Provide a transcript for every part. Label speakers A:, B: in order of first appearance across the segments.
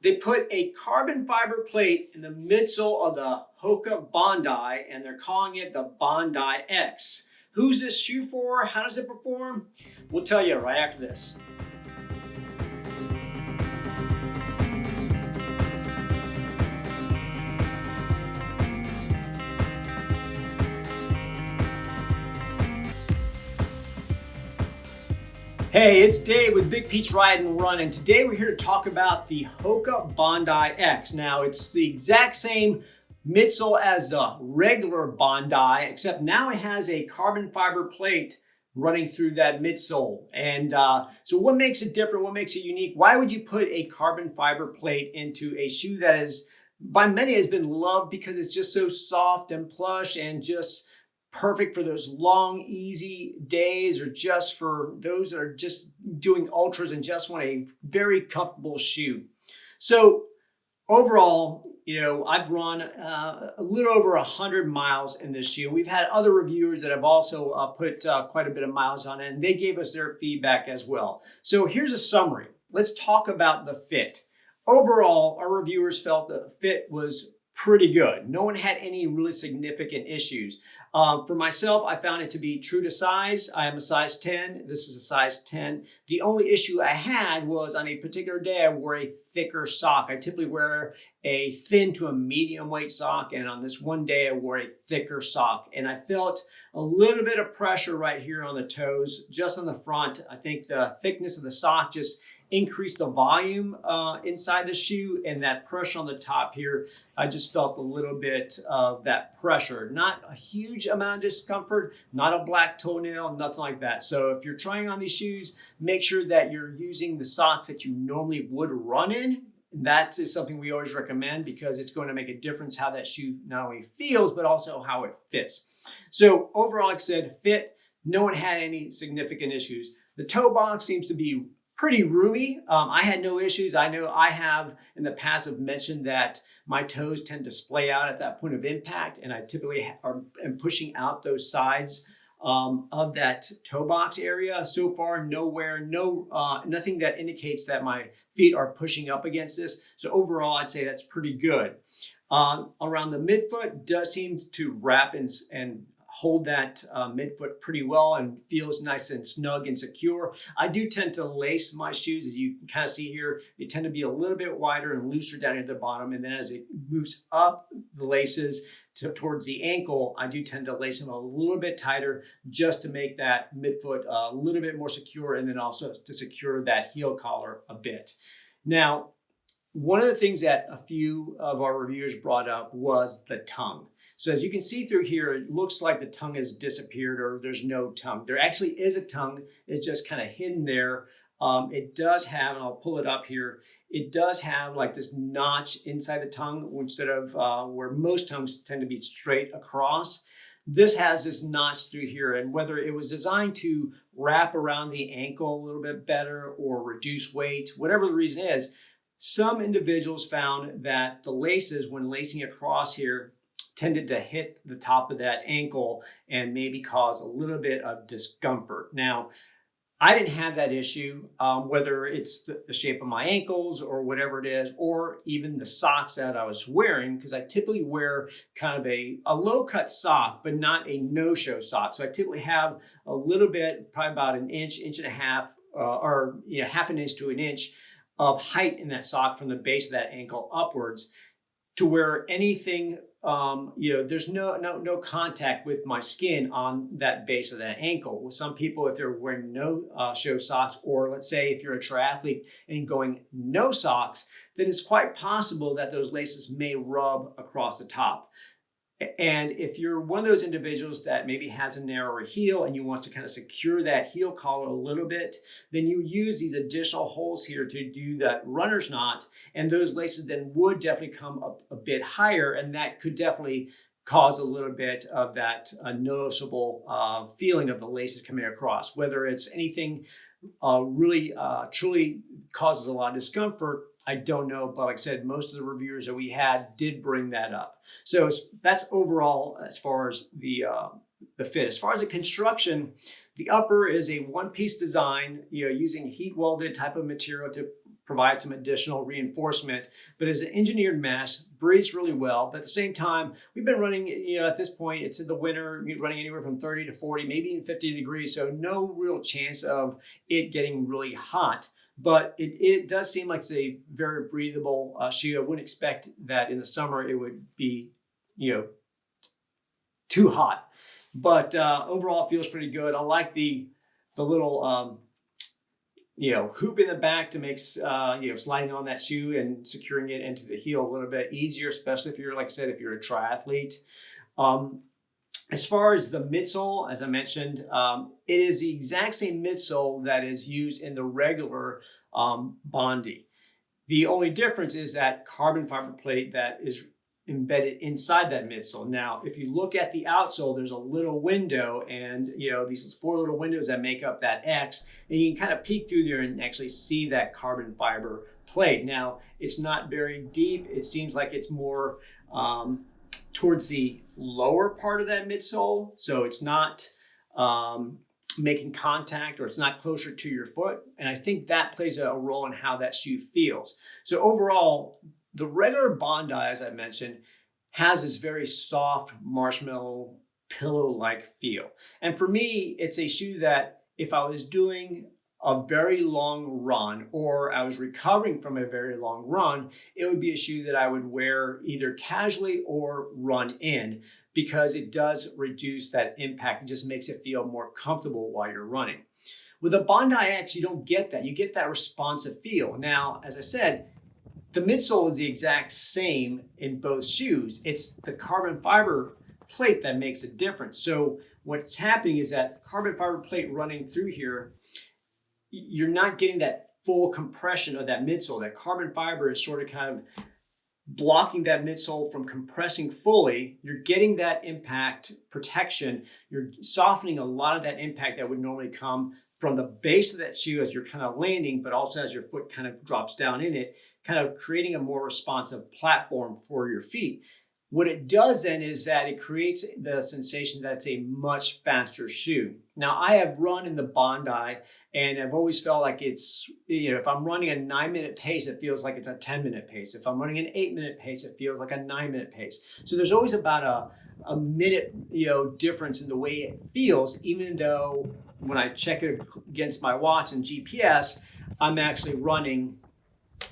A: They put a carbon fiber plate in the midsole of the Hoka Bondi, and they're calling it the Bondi X. Who's this shoe for? How does it perform? We'll tell you right after this. Hey, it's Dave with Big Peach Ride and Run, and today we're here to talk about the Hoka Bondi X. Now, it's the exact same midsole as the regular Bondi, except now it has a carbon fiber plate running through that midsole. And so what makes it different? What makes it unique? Why would you put a carbon fiber plate into a shoe that is, by many, has been loved because it's just so soft and plush and just perfect for those long, easy days, or just for those that are just doing ultras and just want a very comfortable shoe. So overall, I've run a little over 100 miles in this shoe. We've had other reviewers that have also put quite a bit of miles on it, and they gave us their feedback as well. So here's a summary. Let's talk about the fit. Overall, our reviewers felt the fit was pretty good. No one had any really significant issues. For myself, I found it to be true to size. I am a size 10. This is a size 10. The only issue I had was on a particular day, I wore a thicker sock. I typically wear a thin to a medium weight sock, and on this one day, I wore a thicker sock. And I felt a little bit of pressure right here on the toes, just on the front. I think the thickness of the sock just increase the volume inside the shoe, and that pressure on the top here, I just felt a little bit of that pressure. Not a huge amount of discomfort, not a black toenail, nothing like that. So if you're trying on these shoes, make sure that you're using the socks that you normally would run in. That is something we always recommend because it's going to make a difference how that shoe not only feels, but also how it fits. So overall, like I said, fit, no one had any significant issues. The toe box seems to be pretty roomy. I had no issues. I know I have in the past have mentioned that my toes tend to splay out at that point of impact, and I typically am pushing out those sides of that toe box area. So far, nothing that indicates that my feet are pushing up against this. So overall, I'd say that's pretty good. Around the midfoot does seem to wrap and hold that midfoot pretty well and feels nice and snug and secure. I do tend to lace my shoes, as you can kind of see here. They tend to be a little bit wider and looser down at the bottom, and then as it moves up the laces towards the ankle, I do tend to lace them a little bit tighter just to make that midfoot a little bit more secure, and then also to secure that heel collar a bit. Now, one of the things that a few of our reviewers brought up was the tongue. So as you can see through here, it looks like the tongue has disappeared or there's no tongue. There actually is a tongue. It's just kind of hidden there. It does have, and I'll pull it up here, it does have like this notch inside the tongue instead of where most tongues tend to be straight across. This has this notch through here, and whether it was designed to wrap around the ankle a little bit better or reduce weight, whatever the reason is, some individuals found that the laces, when lacing across here, tended to hit the top of that ankle and maybe cause a little bit of discomfort. Now, I didn't have that issue, whether it's the shape of my ankles or whatever it is, or even the socks that I was wearing, because I typically wear kind of a low-cut sock, but not a no-show sock. So I typically have a little bit, probably about an inch, inch and a half, or half an inch to an inch of height in that sock from the base of that ankle upwards, to where anything, there's no contact with my skin on that base of that ankle. With some people, if they're wearing no show socks, or let's say if you're a triathlete and going no socks, then it's quite possible that those laces may rub across the top. And if you're one of those individuals that maybe has a narrower heel and you want to kind of secure that heel collar a little bit, then you use these additional holes here to do that runner's knot. And those laces then would definitely come up a bit higher, and that could definitely cause a little bit of that noticeable feeling of the laces coming across. Whether it's anything really truly causes a lot of discomfort, I don't know, but like I said, most of the reviewers that we had did bring that up. So that's overall as far as the fit. As far as the construction, the upper is a one-piece design, using heat welded type of material to provide some additional reinforcement. But as an engineered mesh, breathes really well. But at the same time, we've been running, at this point, it's in the winter, running anywhere from 30 to 40, maybe even 50 degrees. So no real chance of it getting really hot. But it does seem like it's a very breathable shoe. I wouldn't expect that in the summer it would be, too hot. But overall, it feels pretty good. I like the little hoop in the back to make sliding on that shoe and securing it into the heel a little bit easier, especially if you're, like I said, if you're a triathlete. As far as the midsole, as I mentioned, it is the exact same midsole that is used in the regular Bondi. The only difference is that carbon fiber plate that is embedded inside that midsole. Now, if you look at the outsole, there's a little window, and these 4 little windows that make up that X, and you can kind of peek through there and actually see that carbon fiber plate. Now, it's not very deep. It seems like it's more towards the lower part of that midsole, so it's not making contact, or it's not closer to your foot. And I think that plays a role in how that shoe feels. So overall, the regular Bondi, as I mentioned, has this very soft marshmallow pillow-like feel. And for me, it's a shoe that if I was doing a very long run, or I was recovering from a very long run, it would be a shoe that I would wear either casually or run in, because it does reduce that impact. It just makes it feel more comfortable while you're running. With a Bondi X, you don't get that. You get that responsive feel. Now, as I said, the midsole is the exact same in both shoes. It's the carbon fiber plate that makes a difference. So what's happening is that carbon fiber plate running through here, you're not getting that full compression of that midsole. That carbon fiber is sort of kind of blocking that midsole from compressing fully. You're getting that impact protection. You're softening a lot of that impact that would normally come from the base of that shoe as you're kind of landing, but also as your foot kind of drops down in it, kind of creating a more responsive platform for your feet. What it does then is that it creates the sensation that it's a much faster shoe. Now, I have run in the Bondi, and I've always felt like it's, if I'm running a 9-minute pace, it feels like it's a 10-minute pace. If I'm running an 8-minute pace, it feels like a 9-minute pace. So there's always about a minute, difference in the way it feels, even though when I check it against my watch and GPS, I'm actually running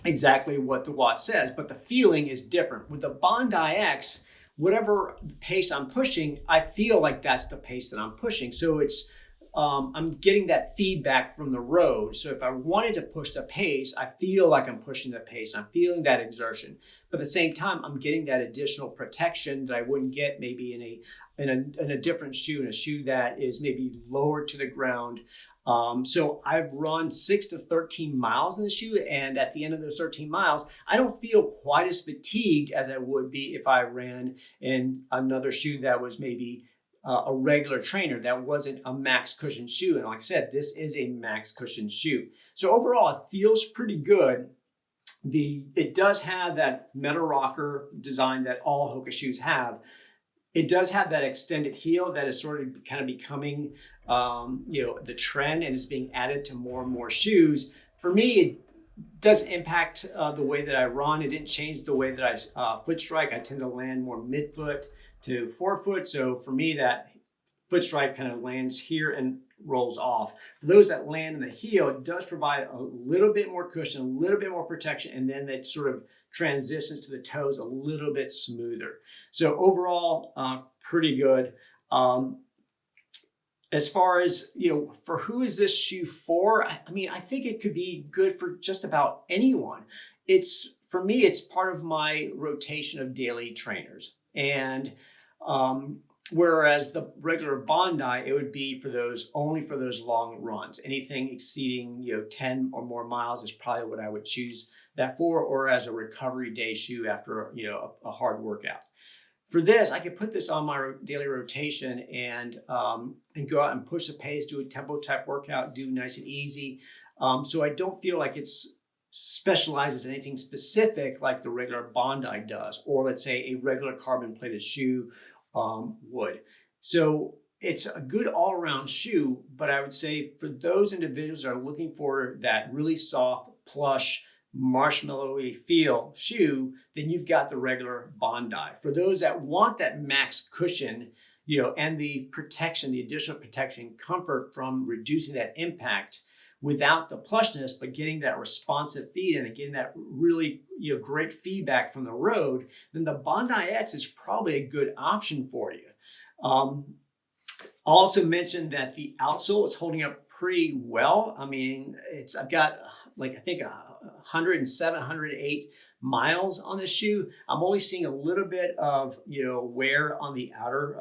A: exactly what the watch says, but the feeling is different. With the Bondi X, whatever pace I'm pushing, I feel like that's the pace that I'm pushing. So it's I'm getting that feedback from the road. So if I wanted to push the pace, I feel like I'm pushing the pace. I'm feeling that exertion. But at the same time, I'm getting that additional protection that I wouldn't get maybe in a different shoe, in a shoe that is maybe lower to the ground. So I've run 6 to 13 miles in the shoe, and at the end of those 13 miles, I don't feel quite as fatigued as I would be if I ran in another shoe that was maybe a regular trainer, that wasn't a max cushion shoe. And like I said, this is a max cushion shoe. So overall, it feels pretty good. It does have that metal rocker design that all Hoka shoes have. It does have that extended heel that is sort of kind of becoming, the trend, and is being added to more and more shoes. For me, it does impact the way that I run. It didn't change the way that I foot strike. I tend to land more midfoot to forefoot. So for me, that foot strike kind of lands here and rolls off. For those that land in the heel, it does provide a little bit more cushion, a little bit more protection, and then it sort of transitions to the toes a little bit smoother. So overall, pretty good. As far as, for who is this shoe for? I mean, I think it could be good for just about anyone. For me, it's part of my rotation of daily trainers. And whereas the regular Bondi, it would be only for those long runs. Anything exceeding 10 or more miles is probably what I would choose that for, or as a recovery day shoe after a hard workout. For this, I could put this on my daily rotation and go out and push the pace, do a tempo type workout, do nice and easy. So I don't feel like it's specializes in anything specific like the regular Bondi does, or let's say a regular carbon plated shoe would. So it's a good all-around shoe, but I would say for those individuals that are looking for that really soft, plush, marshmallowy feel shoe, then you've got the regular Bondi. For those that want that max cushion, and the protection, the additional protection, comfort from reducing that impact without the plushness, but getting that responsive feet and getting that really great feedback from the road, then the Bondi X is probably a good option for you. Also mentioned that the outsole is holding up pretty well. I mean, I've got I think 107, 108 miles on this shoe. I'm only seeing a little bit of wear on the outer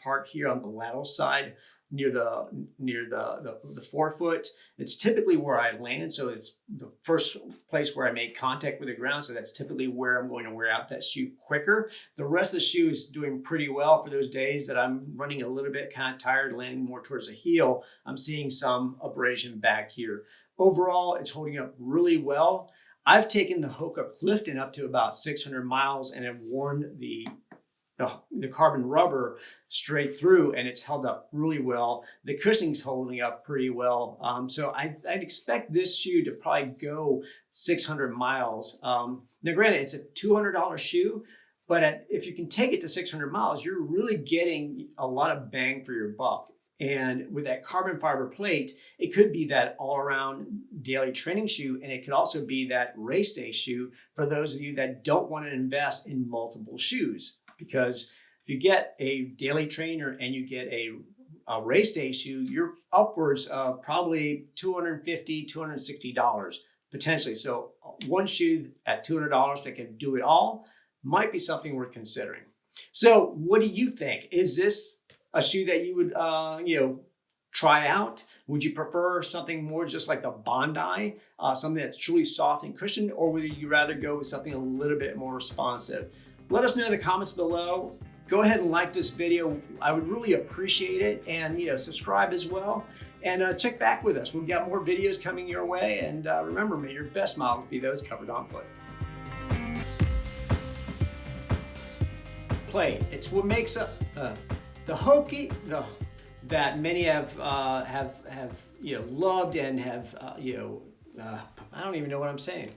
A: part here on the lateral side near the forefoot. It's typically where I land, so it's the first place where I make contact with the ground, so that's typically where I'm going to wear out that shoe quicker. The rest of the shoe is doing pretty well for those days that I'm running a little bit kind of tired, landing more towards the heel. I'm seeing some abrasion back here. Overall, it's holding up really well. I've taken the Hoka Clifton up to about 600 miles and have worn the carbon rubber straight through, and it's held up really well. The cushioning's holding up pretty well. So I'd expect this shoe to probably go 600 miles. Now granted, it's a $200 shoe, but if you can take it to 600 miles, you're really getting a lot of bang for your buck. And with that carbon fiber plate, it could be that all-around daily training shoe, and it could also be that race day shoe for those of you that don't want to invest in multiple shoes. Because if you get a daily trainer and you get a race day shoe, you're upwards of probably $250, $260 potentially. So one shoe at $200 that can do it all might be something worth considering. So what do you think? Is this a shoe that you would try out? Would you prefer something more just like the Bondi, something that's truly soft and cushioned, or would you rather go with something a little bit more responsive? Let us know in the comments below. Go ahead and like this video. I would really appreciate it, and subscribe as well. And check back with us. We've got more videos coming your way. And remember, may your best models be those covered on foot. Plate. It's what makes up the Hoka that many have loved and have I don't even know what I'm saying.